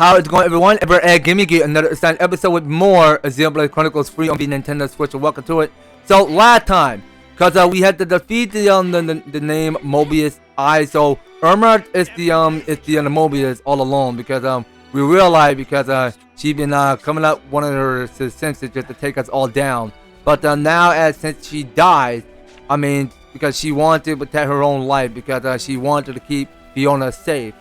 How it's going, everyone? Give me another exciting episode with more Xenoblade Chronicles free on the Nintendo Switch. Welcome to it. So last time, cause we had to defeat the name Mobius Eye. So Irma is the Mobius all along because we realized because she been coming up one of her senses just to take us all down. But now since she died, I mean because she wanted to protect her own life because she wanted to keep Fiona safe.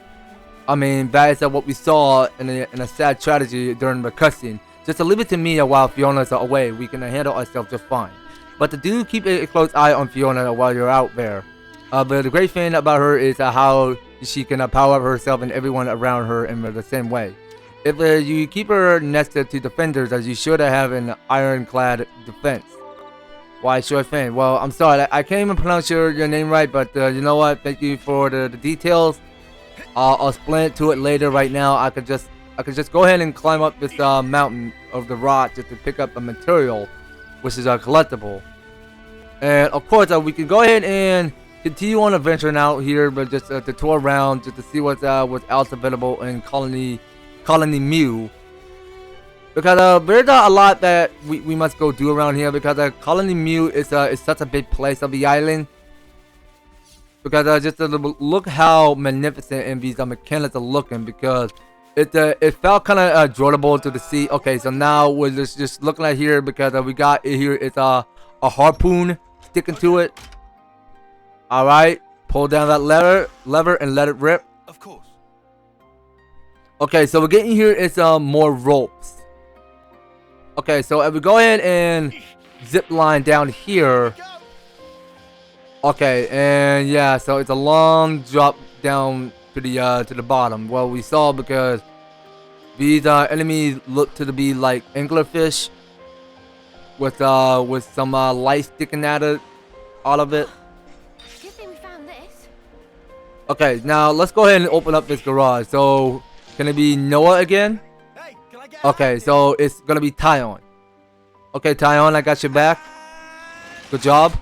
I mean, that is what we saw in a sad tragedy during the cutscene. Just to leave it to me while Fiona's away, we can handle ourselves just fine. But to do keep a close eye on Fiona while you're out there. But the great thing about her is how she can power up herself and everyone around her in the same way. If you keep her next to defenders, as you should have an ironclad defense. Why, sure thing. Well, I'm sorry, I can't even pronounce your name right, but you know what? Thank you for the details. I'll explain it to it later. Right now, I could just go ahead and climb up this mountain of the rock just to pick up a material, which is collectible. And of course, we can go ahead and continue on adventuring out here, but just to tour around just to see what's else available in Colony Mew. Because there's a lot that we must go do around here because Colony Mew is such a big place of the island. Because just look how magnificent and these mechanics are looking, because it felt kind of enjoyable to the sea. Okay, so now we're just looking at here because we got here it's a harpoon sticking to it. All right, pull down that lever and let it rip. Of course. Okay, so we're getting here it's more ropes. Okay, so if we go ahead and zip line down here. Okay, and yeah, so it's a long drop down to the bottom. Well, we saw because these enemies look to be like anglerfish with some light sticking out of it. Good thing we found this. Okay, now let's go ahead and open up this garage. So can it be Noah again? Hey, can I get Okay, so it's gonna be Tyon. Okay, Tyon, I got your back. Good job.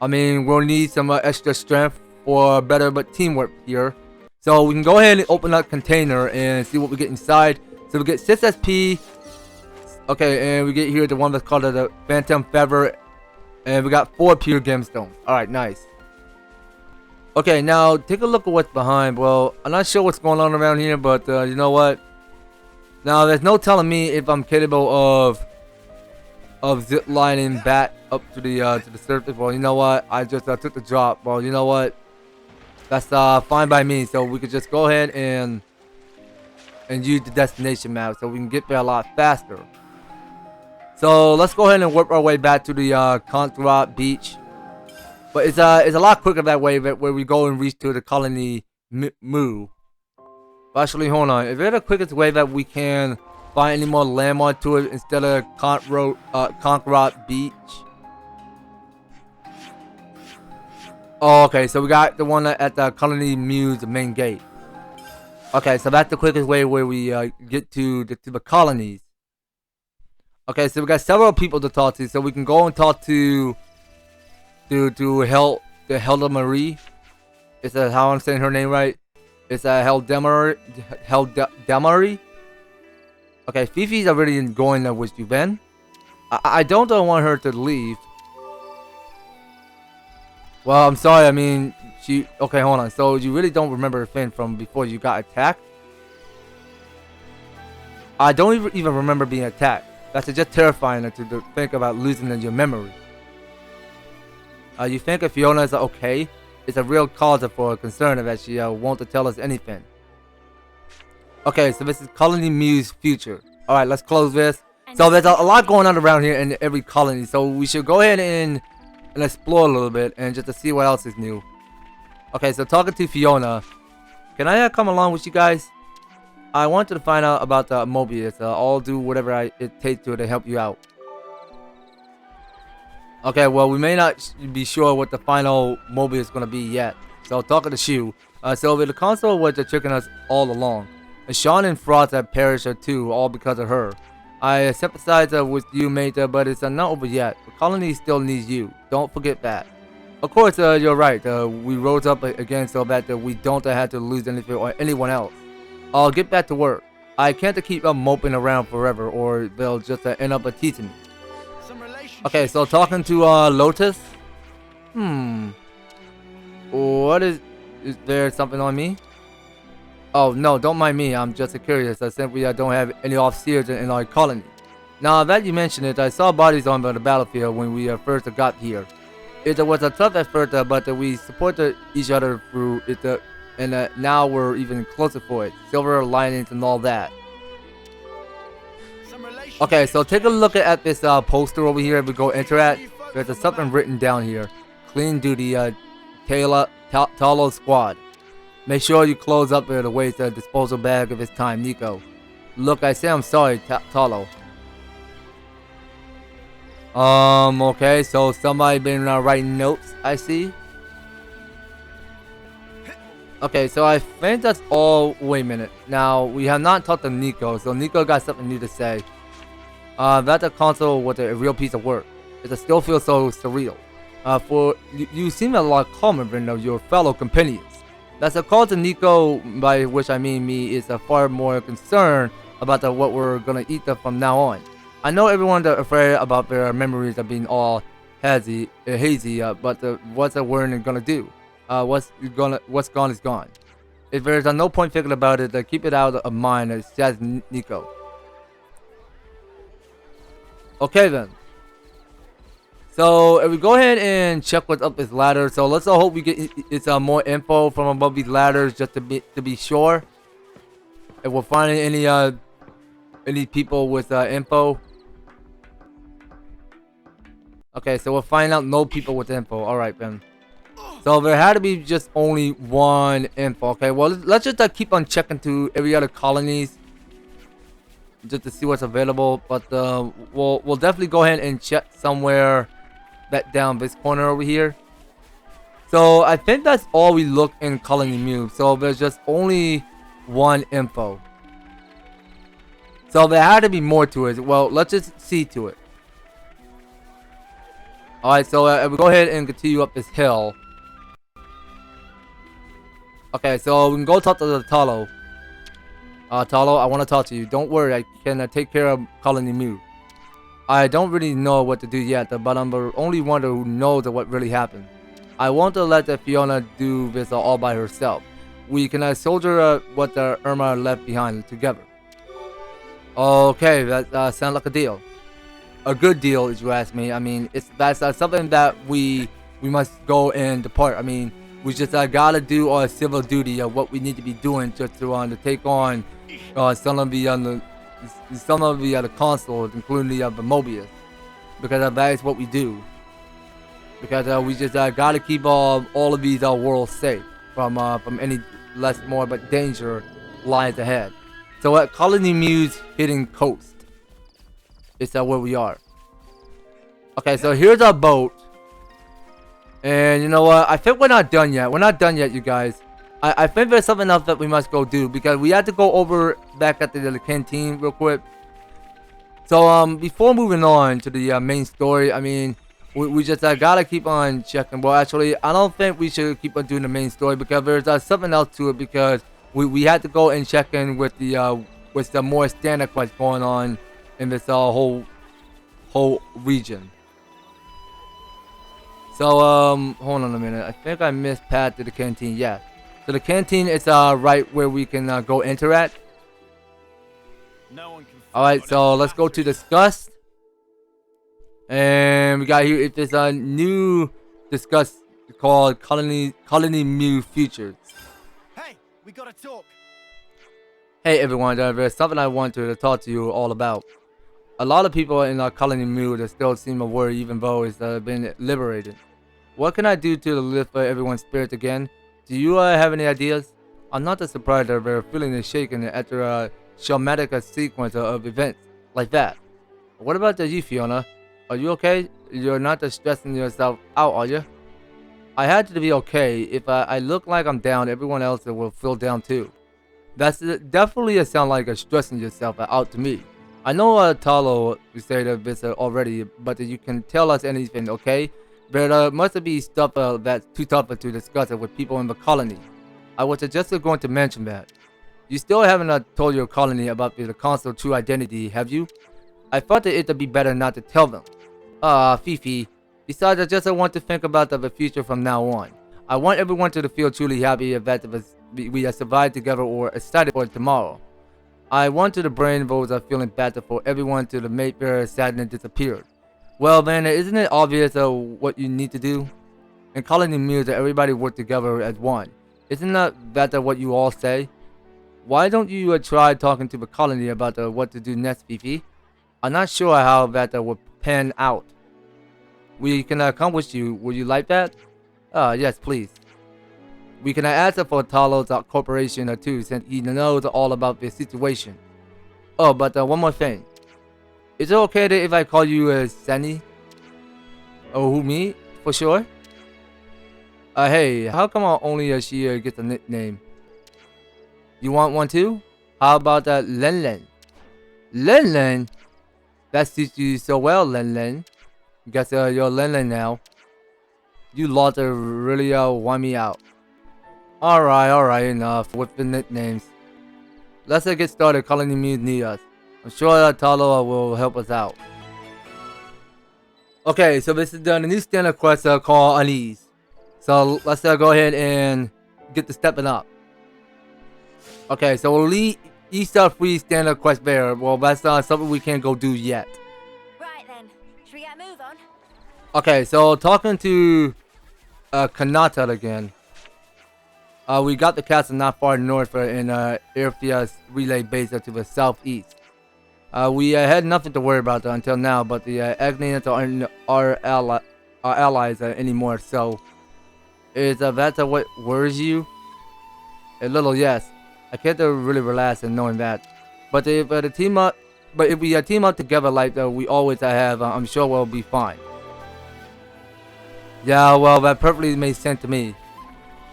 I mean, we'll need some extra strength for better teamwork here. So we can go ahead and open up container and see what we get inside. So we get 6 SP. Okay, and we get here the one that's called the Phantom Feather. And we got 4 pure gemstones. Alright, nice. Okay, now take a look at what's behind. Well, I'm not sure what's going on around here, but you know what? Now, there's no telling me if I'm capable of zip lining back up to the surface. Well, you know what? I just took the drop. Well, you know what? That's fine by me. So we could just go ahead and use the destination map so we can get there a lot faster. So let's go ahead and work our way back to the Contra Beach. But it's a lot quicker that way where we go and reach to the Colony Moo. Actually, hold on. Is there the quickest way that we can find any more landmark to it instead of Contra Beach? Oh, okay, so we got the one at the Colony Mew's main gate. Okay, so that's the quickest way where we get to the colonies. Okay, so we got several people to talk to, so we can go and talk to Helda Marie. Is that how I'm saying her name right? It's Helda Marie. Okay, Fifi's already going there with you, Ben. I don't want her to leave. Well, I'm sorry. I mean, she. Okay, hold on. So you really don't remember Finn from before you got attacked? I don't even remember being attacked. That's just terrifying to think about losing your memory. You think if Fiona is okay? It's a real cause for concern that she won't tell us anything. Okay, so this is Colony Mew's future. Alright, let's close this. So there's a lot going on around here in every colony. So we should go ahead and explore a little bit and just to see what else is new. Okay, so talking to Fiona. Can I come along with you guys? I wanted to find out about the Mobius. I'll do whatever it takes to help you out. Okay, well, we may not be sure what the final Mobius is going to be yet. So talking to Shu. So the console was tricking us all along. And Sean and Frost have perished too, all because of her. I sympathize with you, mate, but it's not over yet. The colony still needs you. Don't forget that. Of course, you're right. We rose up again so that we don't have to lose anything or anyone else. I'll get back to work. I can't keep moping around forever, or they'll just end up teasing me. Okay, so talking to Lotus. What is there something on me? Oh no, don't mind me. I'm just curious. I simply don't have any officers in our colony. Now that you mention it, I saw bodies on the battlefield when we first got here. It was a tough effort, but we supported each other through it, and now we're even closer for it. Silver linings and all that. Okay, so take a look at this poster over here. If we go interact, there's something written down here. Clean duty, Tallow squad. Make sure you close up the waste disposal bag if it's time, Nico. Look, I say I'm sorry, Tallow. Okay, so somebody been writing notes, I see. Okay, so I think that's all. Wait a minute. Now, we have not talked to Nico, so Nico got something new to say. That the console was a real piece of work. It still feels so surreal. For you seem a lot calmer than your fellow companions. That's a call to Nico, by which I mean me, is far more concerned about what we're gonna eat from now on. I know everyone's afraid about their memories of being all hazy, but what's a word gonna do? What's gone is gone. If there's no point thinking about it, keep it out of mind, says Nico. Okay then. So if we go ahead and check what's up this ladder, so let's hope we get more info from above these ladders just to be sure. If we're finding any people with info. Okay, so we'll find out no people with info. All right then. So there had to be just only one info. Okay, well let's just keep on checking to every other colonies just to see what's available. But we'll definitely go ahead and check somewhere that down this corner over here. So I think that's all we look in colony Mu. So there's just only one info. So there had to be more to it. Well, let's just see to it. Alright, so we go ahead and continue up this hill. Okay, so we can go talk to the Tallow. Tallow, I want to talk to you. Don't worry, I can take care of colony Mu. I don't really know what to do yet, but I'm the only one who knows what really happened. I want to let Fiona do this all by herself. We can soldier what Irma left behind together. Okay, that sounds like a deal. A good deal, if you ask me. I mean, that's something that we must go and depart. I mean, we just gotta do our civil duty of what we need to be doing just to take on some of the consoles, including the Mobius, because that is what we do. Because we just gotta keep all of these worlds safe from any less more but danger lies ahead. So at Colony Mu's hidden coast, it's where we are. Okay, so here's our boat, and you know what? I think we're not done yet. We're not done yet, you guys. I think there's something else that we must go do, because we had to go over back at the canteen real quick. So before moving on to the main story, I mean, we just gotta keep on checking. Well, actually, I don't think we should keep on doing the main story, because there's something else to it, because we had to go and check in with the more standard quests going on in this whole region. So hold on a minute. I think I missed path to the canteen. Yeah. So the canteen is right where we can go interact. All right. So let's go to discuss. And we got here. It is a new discuss called Colony Mu Futures. Hey, we gotta talk. Hey everyone, there's something I want to talk to you all about. A lot of people in our Colony Mu that still seem to worry even though it's been liberated. What can I do to lift everyone's spirits again? Do you have any ideas? I'm not surprised that they're feeling shaken after a shamanic sequence of events like that. What about you, Fiona? Are you okay? You're not stressing yourself out, are you? I had to be okay. If I look like I'm down, everyone else will feel down too. That's definitely a sound like stressing yourself out to me. I know Tallow, you said this already, but you can tell us anything, okay? There must be stuff that's too tough to discuss with people in the colony. I was just going to mention that. You still haven't told your colony about the console's true identity, have you? I thought that it'd be better not to tell them. Fifi. Besides, I just want to think about the future from now on. I want everyone to feel truly happy that we have survived together or excited for tomorrow. I want to the brain those are feeling better for everyone to make their sadness disappear. Well, then, isn't it obvious what you need to do? In colony means that everybody work together as one. Isn't that what you all say? Why don't you try talking to the colony about what to do next, Fifi? I'm not sure how that would pan out. We can accomplish you. Would you like that? Yes, please. We can ask for Tallow's corporation too, since he knows all about the situation. Oh, but one more thing. Is it okay if I call you Sunny? Oh, who, me? For sure? Hey, how come only she gets a nickname? You want one too? How about Len Len? Len Len? That suits you so well, Len Len. Guess you're Len Len now. You lot really want me out. Alright, enough with the nicknames. Let's get started. Colony means need us. I'm sure Tallow will help us out. Okay, so this is the new standard quest called Unease. So let's go ahead and get the stepping up. Okay, so we'll leave each free standard quest there. Well, that's something we can't go do yet. Right then, should we get a move on? Okay, so talking to Kanata again. We got the castle not far north in Airfia's relay base to the southeast. We had nothing to worry about until now, but the Agnians aren't our allies anymore, so is that what worries you? A little, yes. I can't really relax in knowing that. But if we team up together like we always have, I'm sure we'll be fine. Yeah, well, that perfectly makes sense to me.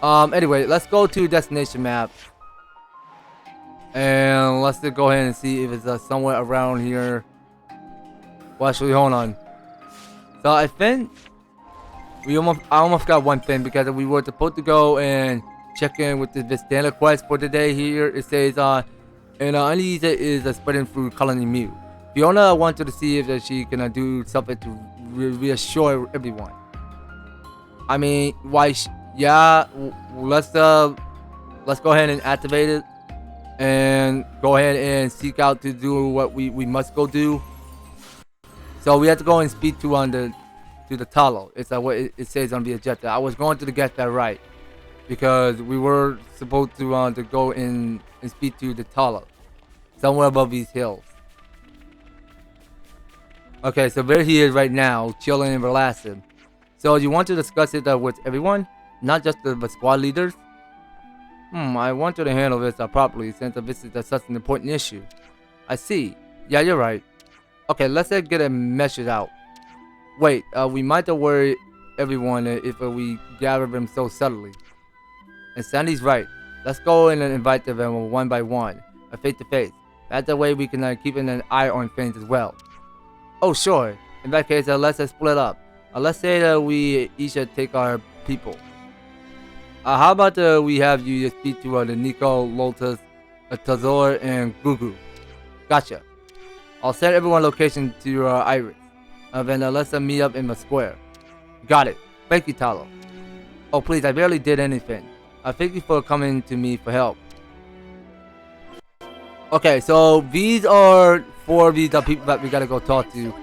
Anyway, let's go to destination map. And let's just go ahead and see if it's somewhere around here. Well, actually, hold on. So I think I almost got one thing because we were supposed to go and check in with the standard quest for today. Here it says and Unease is spreading through colony Mew. Fiona wanted to see if she can do something to reassure everyone. I mean, why? Yeah, let's go ahead and activate it and go ahead and seek out to do what we must go do. So we have to go and speak to the Tallow. It's what it says on the agenda. I was going to get that right because we were supposed to go and speak to the Tallow somewhere above these hills. Okay, so there he is right now, chilling and relaxing. So you want to discuss it with everyone, not just the squad leaders? I want you to handle this properly since this is such an important issue. I see. Yeah, you're right. Okay, let's get a message out. Wait, we might worry everyone if we gather them so subtly. And Sandy's right. Let's go and invite them one by one, face to face. That way we can keep an eye on things as well. Oh, sure. In that case, let's split up. Let's say that we each take our people. How about we have you speak to the Nico, Lotus, Tazor, and Gugu? Gotcha. I'll send everyone location to your Iris. Then let's meet up in the square. Got it. Thank you, Tallow. Oh, please, I barely did anything. Thank you for coming to me for help. Okay, so these are 4 of these people that we gotta go talk to.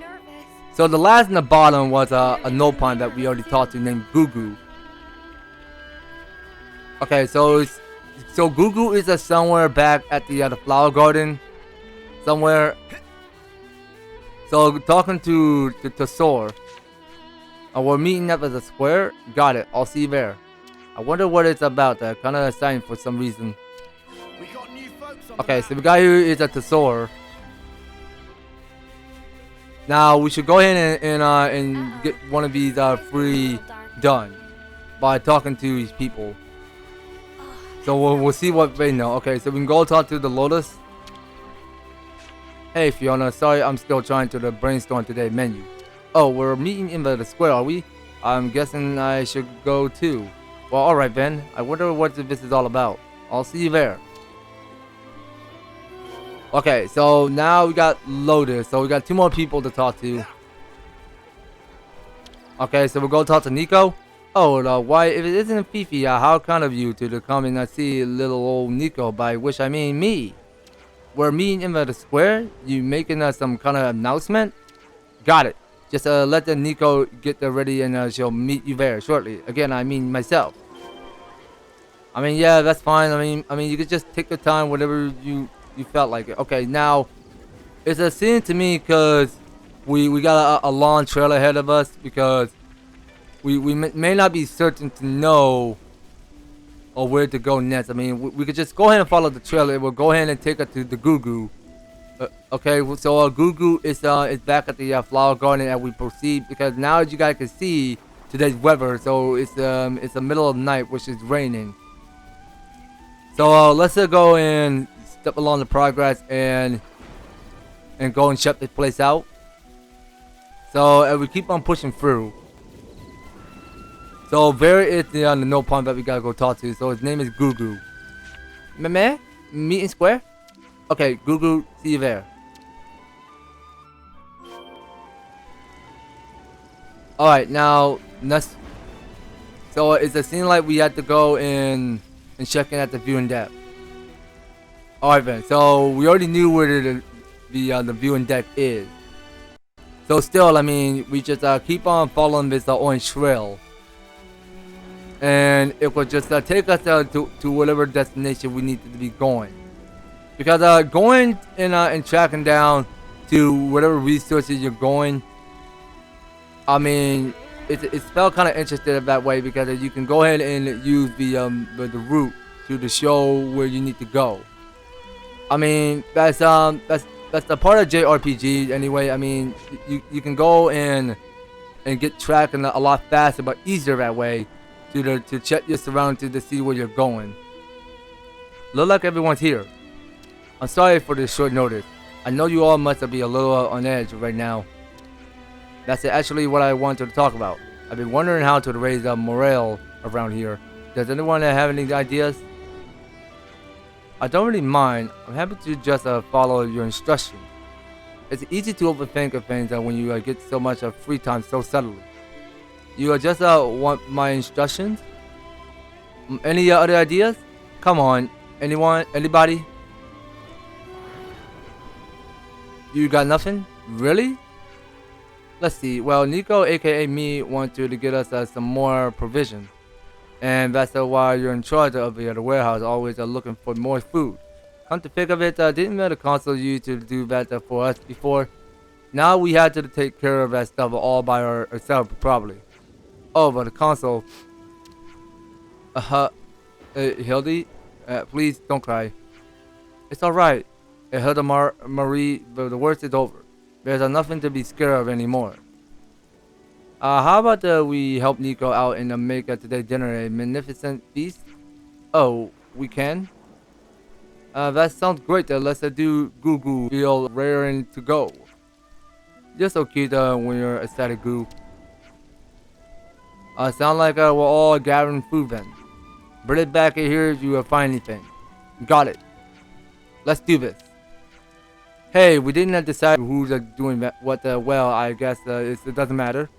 So the last in the bottom was a Nopon that we already talked to named Gugu. Okay, so Gugu is somewhere back at the flower garden, somewhere. So talking to Sor. We're meeting up at the square. Got it. I'll see you there. I wonder what it's about. Kind of exciting for some reason. We got new folks on Okay, so the guy here is at the Sor. Now we should go ahead and get one of these free done by talking to these people. So we'll see what they know. Okay, so we can go talk to the Lotus. Hey Fiona, sorry I'm still trying to brainstorm today's menu. Oh, we're meeting in the square, are we? I'm guessing I should go too. Well, alright then. I wonder what this is all about. I'll see you there. Okay, so now we got Lotus. So we got 2 more people to talk to. Okay, so we'll go talk to Nico. Oh, why, if it isn't Fifi, how kind of you to come and see little old Nico, by which I mean me. We're meeting him at the square? You making some kind of announcement? Got it. Just let the Nico get there ready and she'll meet you there shortly. Again, I mean myself. I mean, yeah, that's fine. I mean, you could just take your time, whatever you felt like it. Okay, now it's a scene to me because we got a long trail ahead of us because we may not be certain to know or where to go next. I mean, we could just go ahead and follow the trail. It will go ahead and take us to the Goo. Okay, so Goo is back at the flower garden as we proceed because now as you guys can see today's weather, so it's the middle of night, which is raining. So let's go and step along the progress and go and check this place out. So we keep on pushing through. So there is the no pond that we gotta go talk to. So his name is Goo. Meh? Meeting square? Okay, Goo, see you there. Alright, now next. So it's a scene like we had to go and check in at the viewing deck. Alright then, so we already knew where the viewing deck is. So still, I mean, we just keep on following this orange trail. And it will just take us to whatever destination we need to be going. Because going and tracking down to whatever resources you're going, I mean, it felt kind of interesting that way because you can go ahead and use the route to show where you need to go. I mean, that's the part of JRPG anyway. I mean, you can go and get tracking a lot faster but easier that way to check your surroundings to see where you're going. Look like everyone's here. I'm sorry for this short notice. I know you all must be a little on edge right now. That's actually what I wanted to talk about. I've been wondering how to raise morale around here. Does anyone have any ideas? I don't really mind. I'm happy to just follow your instructions. It's easy to overthink things when you get so much free time so suddenly. You just want my instructions? Any other ideas? Come on, anyone? Anybody? You got nothing? Really? Let's see. Well, Nico, aka me, wants you to get us some more provision. And that's why you're in charge of the warehouse, always looking for more food. Come to think of it, didn't the console you to do that for us before? Now we had to take care of that stuff all by ourselves, probably. Oh, but the console. Hildy, please don't cry. It's alright. Hilda Marie, the worst is over. There's nothing to be scared of anymore. How about we help Nico out and make today's dinner a magnificent feast? Oh, we can? That sounds great. Let's do Goo feel raring to go. You're so cute when you're ecstatic, Goo. Sound like we're all gathering food then. Bring it back here if you find anything. Got it. Let's do this. Hey, we didn't decide who's doing what. Well, I guess it doesn't matter.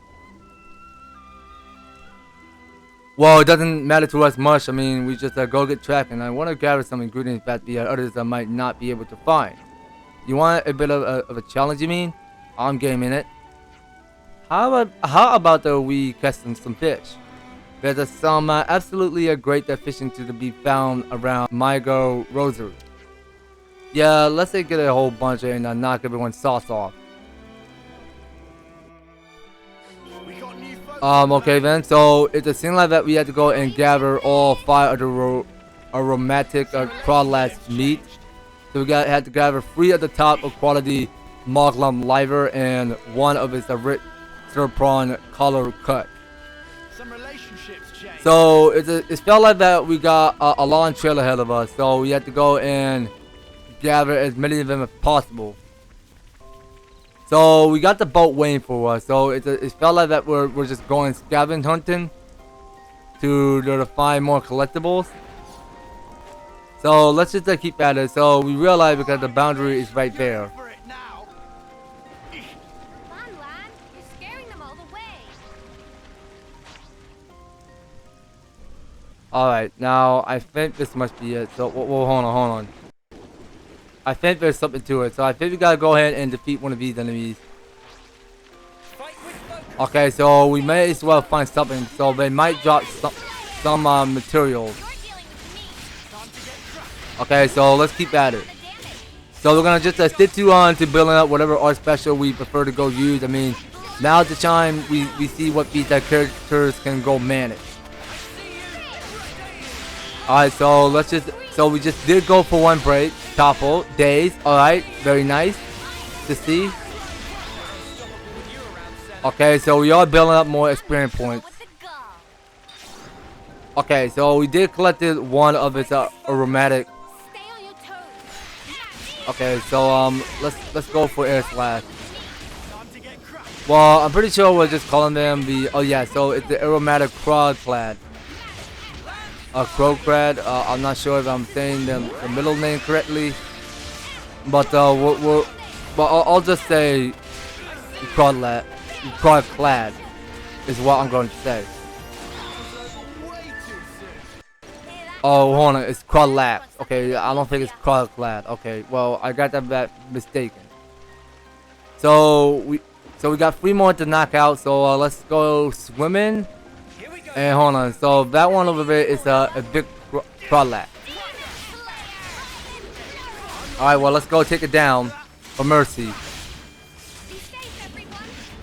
Well, it doesn't matter to us much. I mean, we just go get tracking. I want to gather some ingredients that the others might not be able to find. You want a bit of a challenge, you mean? I'm gaming it. How about we catch some fish? There's some absolutely great fishing to be found around Mygo Rosary. Yeah, let's get a whole bunch and knock everyone's sauce off. Okay then, so it's a scene like that we had to go and gather all 5 of the aromatic crawdads meat. So we had to gather 3 at the top of quality Moglum liver and 1 of its rich prawn color cut. So it felt like that we got a long trail ahead of us, so we had to go and gather as many of them as possible. So we got the boat waiting for us. So it felt like that we're just going scavenge hunting to find more collectibles. So let's just keep at it. So we realize because the boundary is right there. For it now. Come on, lad. You're scaring them all away. Alright, now I think this must be it. So, hold on. I think there's something to it. So I think we gotta go ahead and defeat one of these enemies. Okay, so we may as well find something. So they might drop some materials. You're dealing with me. Okay, so let's keep at it. So we're gonna just stick to building up whatever art special we prefer to go use. I mean, now's the time we see what these characters can go manage. Alright, so we just did go for one break. Topple, days, alright, very nice to see. Okay, so we are building up more experience points. With the gall. Okay, so we did collect one of its aromatic. Stay on your toes. Okay, so let's go for air slash. Well, I'm pretty sure we're just calling them the so it's the aromatic crowd clad. Crowcrad. I'm not sure if I'm saying the middle name correctly, but I'll just say Crowclad is what I'm going to say. Oh, hold on, it's Crowlap. Okay, I don't think it's Crowclad. Okay, well I got that mistaken. So we got 3 more to knock out. So let's go swimming. And hold on, so that one over there is a big Crowlap. Alright, well let's go take it down for mercy. Be safe, everyone.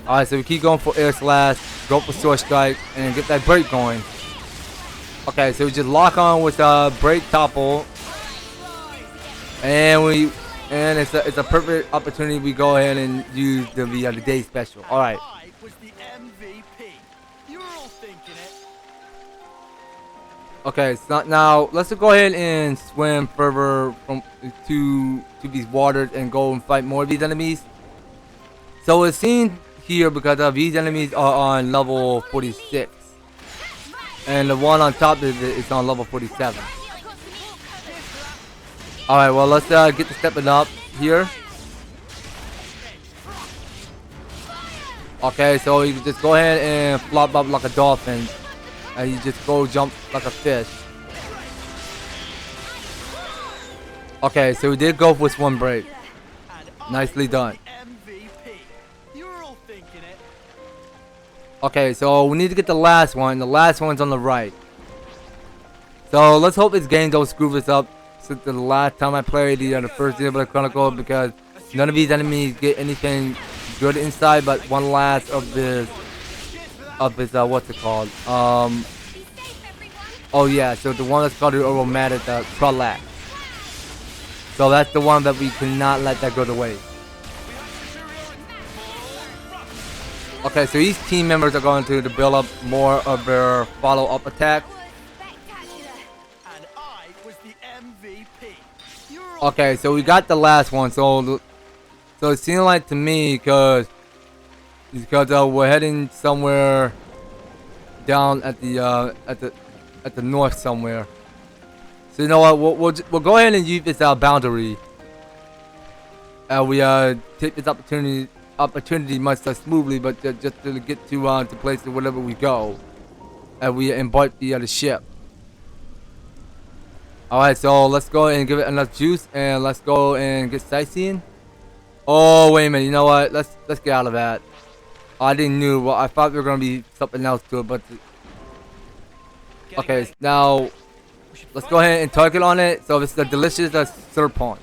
Alright, so we keep going for air slash, go for sword strike, and get that break going. Okay, so we just lock on with break topple. And it's a perfect opportunity we go ahead and use the day special. Alright. I was the MVP. You're all thinking it. Okay, so now let's go ahead and swim further to these waters and go and fight more of these enemies. So it's seen here because these enemies are on level 46, and the one on top of it is on level 47. All right, well let's get to stepping up here. Okay, so you can just go ahead and flop up like a dolphin. And you just go jump like a fish. Okay, so we did go with one break. Nicely done. MVP. You're all thinking it. Okay, so we need to get the last one. The last one's on the right. So let's hope this game don't screw this up since the last time I played the first Xenoblade Chronicles, because none of these enemies get anything good inside but one last of this what's it called? Oh yeah, so the one that's called the aromatic Crowlap. So that's the one that we cannot let that go to waste. Okay, so these team members are going to build up more of their follow-up attacks. Spectacular. And I was the MVP. You're all Okay, so we got the last one. So it seemed like to me because we're heading somewhere down at the north somewhere. So you know what? We'll go ahead and use this boundary. We take this opportunity much less smoothly, but just to get to places wherever we go, and we embark the ship. All right, so let's go and give it enough juice, and let's go and get sightseeing. Oh wait a minute, you know what? Let's get out of that. I didn't know. Well, I thought there were gonna be something else to it, but okay. Now let's go ahead and target on it. So this is a delicious serpent.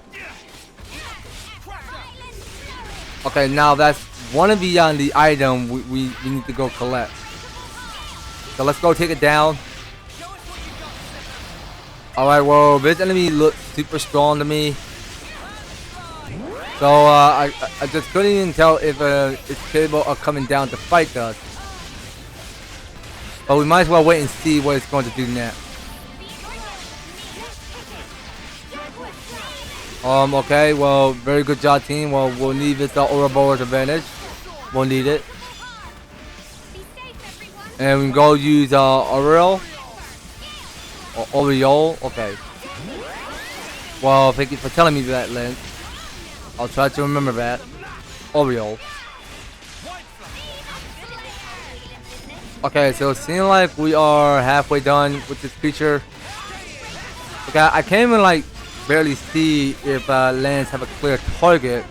Okay, now that's one of the item we need to go collect. So let's go take it down. All right, well this enemy looks super strong to me. So I just couldn't even tell if it's capable of coming down to fight us. But we might as well wait and see what it's going to do next. Okay, well, very good job, team. Well, we'll need this Ouroboros advantage. We'll need it. And we can go use Aurel. Or Oriole. Okay. Well, thank you for telling me that, Lynn. I'll try to remember that. Oreo. Okay, so it seems like we are halfway done with this creature. Okay, I can't even like barely see if Lance have a clear target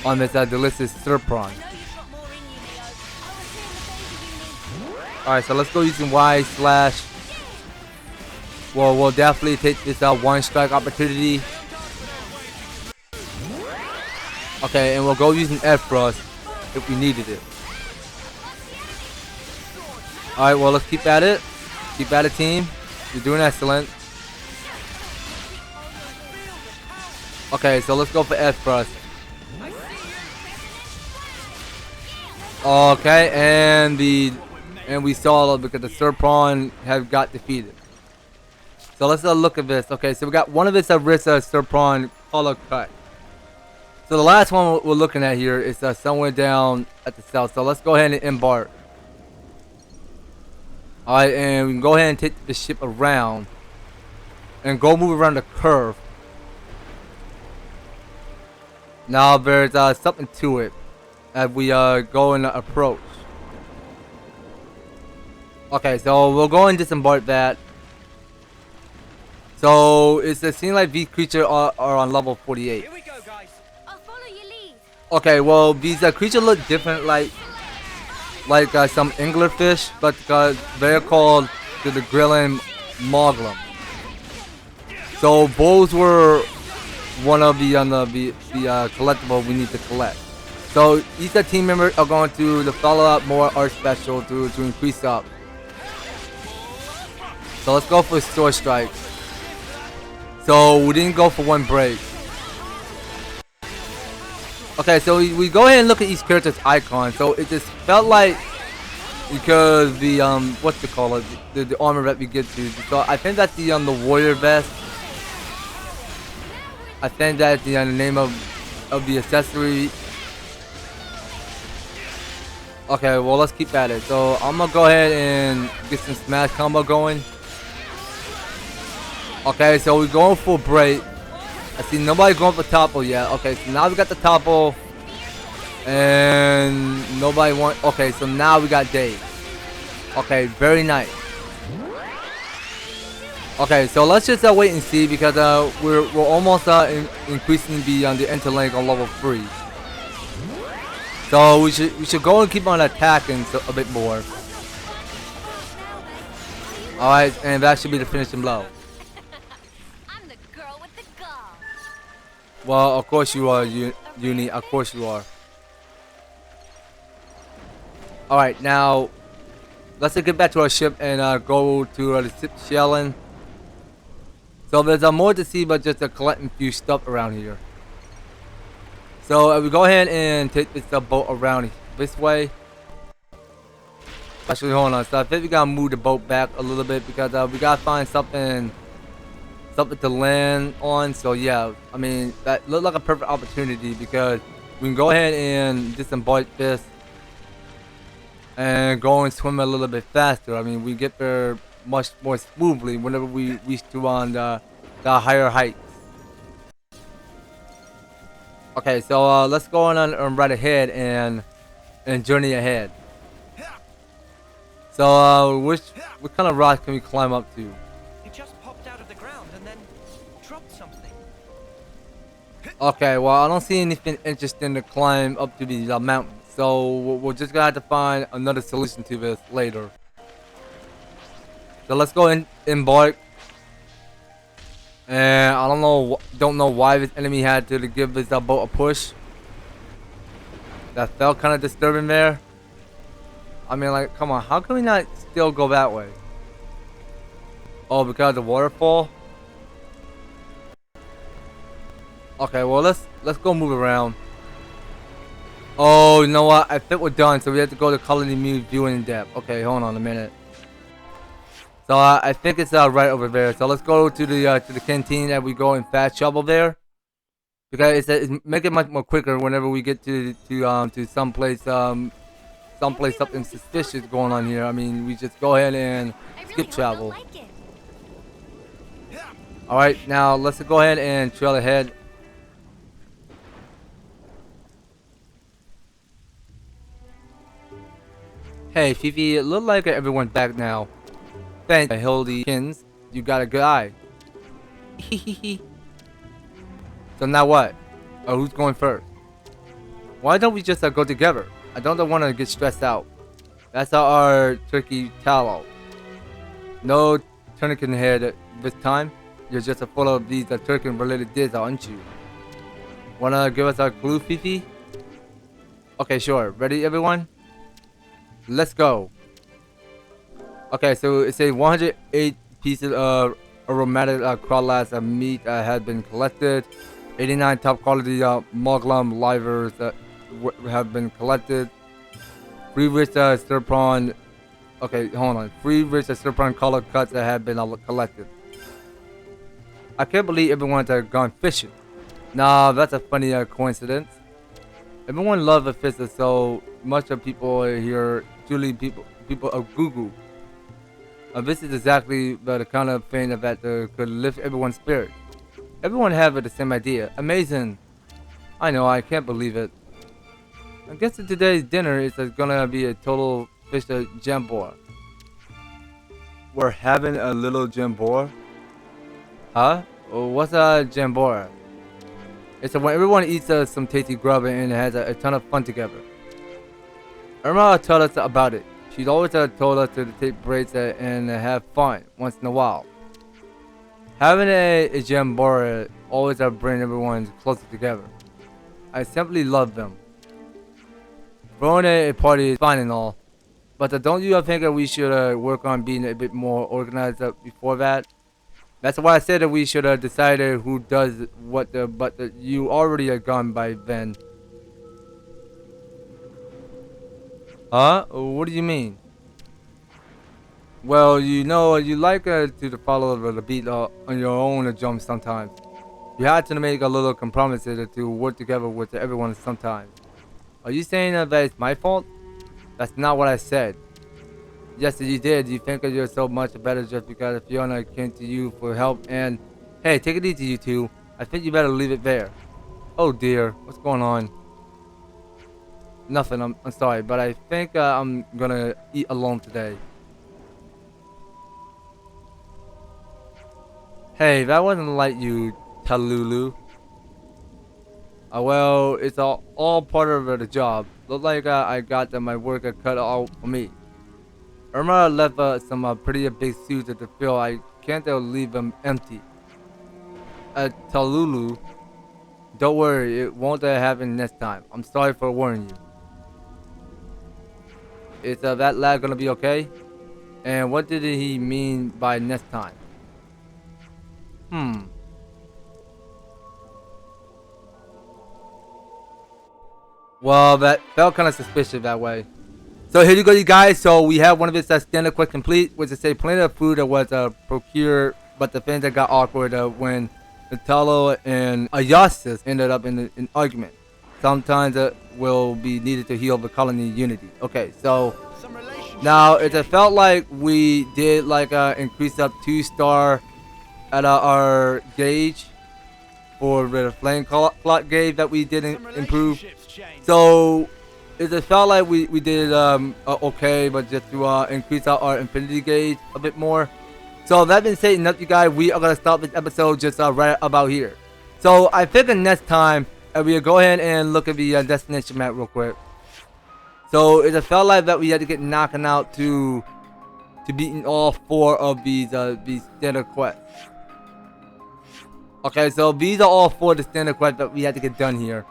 on this delicious Serpron. Alright, so let's go using Y slash. Well, we'll definitely take this one strike opportunity. Okay, and we'll go using F Frost if we needed it. Alright, well, let's keep at it. Keep at it, team. You're doing excellent. Okay, so let's go for F Frost. Okay, and we saw because the Serpron have got defeated. So let's look at this. Okay, so we got one of its Rissa Serpron color cut. So the last one we're looking at here is somewhere down at the south. So let's go ahead and embark. Alright, and we can go ahead and take the ship around and go move around the curve. Now there's something to it as we go and approach. Okay, so we'll go and disembark that. So it seems like these creatures are on level 48. Here we go, guys. I'll follow your lead. Okay, well these creatures look different, like some anglerfish, but they're called the Grillin Moglum. So those were one of the collectible we need to collect. So each team members are going to follow up more art special to increase up. So let's go for Sword Strike. So we didn't go for one break. Okay, so we go ahead and look at each character's icon. So it just felt like, because the what's it called, the armor that we get to. So I think that's the warrior vest. I think that's the name of the accessory. Okay, well let's keep at it. So I'm gonna go ahead and get some smash combo going. Okay, so we're going for break. I see nobody going for topple yet. Okay, so now we got the topple. And nobody want. Okay, so now we got Dave. Okay, very nice. Okay, so let's just wait and see, because we're almost increasing the interlink on level 3. So we should go and keep on attacking a bit more. All right, and that should be the finishing blow. I'm the girl with the gall. Well, of course you are, Uni. Of course you are. All right, now let's get back to our ship and go to the ship shelling. So there's more to see, but just collecting a few stuff around here. So we go ahead and take this boat around this way. Actually, hold on. So I think we gotta move the boat back a little bit, because we gotta find something to land on. So yeah, I mean that looked like a perfect opportunity, because we can go ahead and disembark this and go and swim a little bit faster. I mean, we get there much more smoothly whenever we reach to on the higher heights. Okay, so let's go on right ahead and journey ahead. So what kind of rock can we climb up to? It just popped out of the ground and then dropped something. Okay, well I don't see anything interesting to climb up to the mountain. So we're just gonna have to find another solution to this later. So let's go and embark. And I don't know why this enemy had to give this boat a push. That felt kind of disturbing there. I mean, like, come on, how can we not still go that way? Oh, because of the waterfall. Okay, well let's go move around. Oh, you know what? I think we're done, so we have to go to Colony Muse viewing in depth. Okay, hold on a minute. So I think it's right over there. So let's go to the canteen that we go and fast travel there, because it's make it much more quicker whenever we get to someplace something suspicious going on here. I mean, we just go ahead and skip travel. Alright, now let's go ahead and trail ahead. Hey, Fifi, it look like everyone's back now. Thanks, Hildykins. You got a good eye. So now what? Who's going first? Why don't we just go together? I don't want to get stressed out. That's our turkey Tallow. No tourniquet head this time. You're just full of these turkey related diss, aren't you? Wanna give us a clue, Fifi? Okay, sure. Ready, everyone? Let's go. Okay, so it says 108 pieces of aromatic crawlads of meat have been collected. 89 top quality Moglum livers have been collected. 3 rich stir prawn. Okay, hold on. 3 rich stir prawn color cuts that have been collected. I can't believe everyone's gone fishing. Nah, that's a funny coincidence. Everyone loves a fish, so much of people here, truly people of Google. This is exactly the kind of thing that could lift everyone's spirit. Everyone have the same idea. Amazing. I know, I can't believe it. I guess today's dinner is gonna be a total fish jambour. We're having a little jambour? Huh? What's a jambour? It's when everyone eats some tasty grub and has a ton of fun together. Irma told us about it. She's always told us to take breaks and have fun once in a while. Having a jamboree always brings everyone closer together. I simply love them. Throwing a party is fine and all, but don't you think that we should work on being a bit more organized before that? That's why I said that we should decide who does what. But you already are gone by then. Huh? What do you mean? Well, you know, you like to follow the beat on your own jump sometimes. You have to make a little compromises to work together with everyone sometimes. Are you saying that it's my fault? That's not what I said. Yes, you did. You think that you're so much better just because Fiona came to you for help and... Hey, take it easy, you two. I think you better leave it there. Oh dear, what's going on? Nothing, I'm sorry, but I think I'm gonna eat alone today. Hey, that wasn't like you, Talulu. Well, it's all part of the job. Look like I got my work cut out for me. Irma left some pretty big suits to fill. I can't leave them empty. Talulu, don't worry, it won't happen next time. I'm sorry for warning you. Is that lad gonna be okay? And what did he mean by next time? Well, that felt kind of suspicious that way. So here you go, you guys. So we have one of its standard quest complete, which is a plenty of food that was procured, but the things that got awkward when the Tallow and Ayasis ended up in an argument. Sometimes it will be needed to heal the colony unity. Okay, so now it felt like we did like increase up 2-star at our gauge for the flame clock gauge that we didn't improve. So it felt like we did okay, but just to increase our infinity gauge a bit more. So that being said, enough, you guys. We are gonna stop this episode just right about here. So I think the next time we'll go ahead and look at the destination map real quick. So it felt like that we had to get knocking out to beating all 4 of these standard quests. Okay, so these are all 4 of the standard quests that we had to get done here.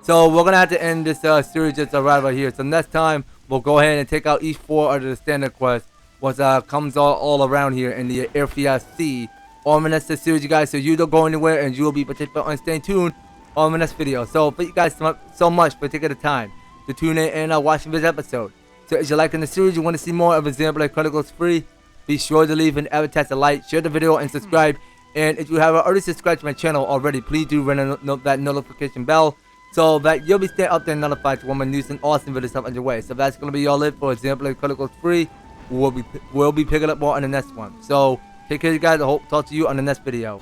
So we're gonna have to end this series just right about here. So next time we'll go ahead and take out each 4 of the standard quests, what comes all around here in the Area C. On the next series, you guys. So you don't go anywhere, and you will be participating and staying tuned on the next video. So thank you guys so much for taking the time to tune in and watching this episode. So if you're liking the series, you want to see more of Xenoblade Chronicles free, be sure to leave an EVER-TASTIC like, share the video, and subscribe. And if you have already subscribed to my channel already, please do ring that notification bell so that you'll be staying up there and notified when my news and awesome videos up underway. So that's gonna be all it for Xenoblade Chronicles free. We'll be picking up more on the next one. So take care, you guys. I hope to talk to you on the next video.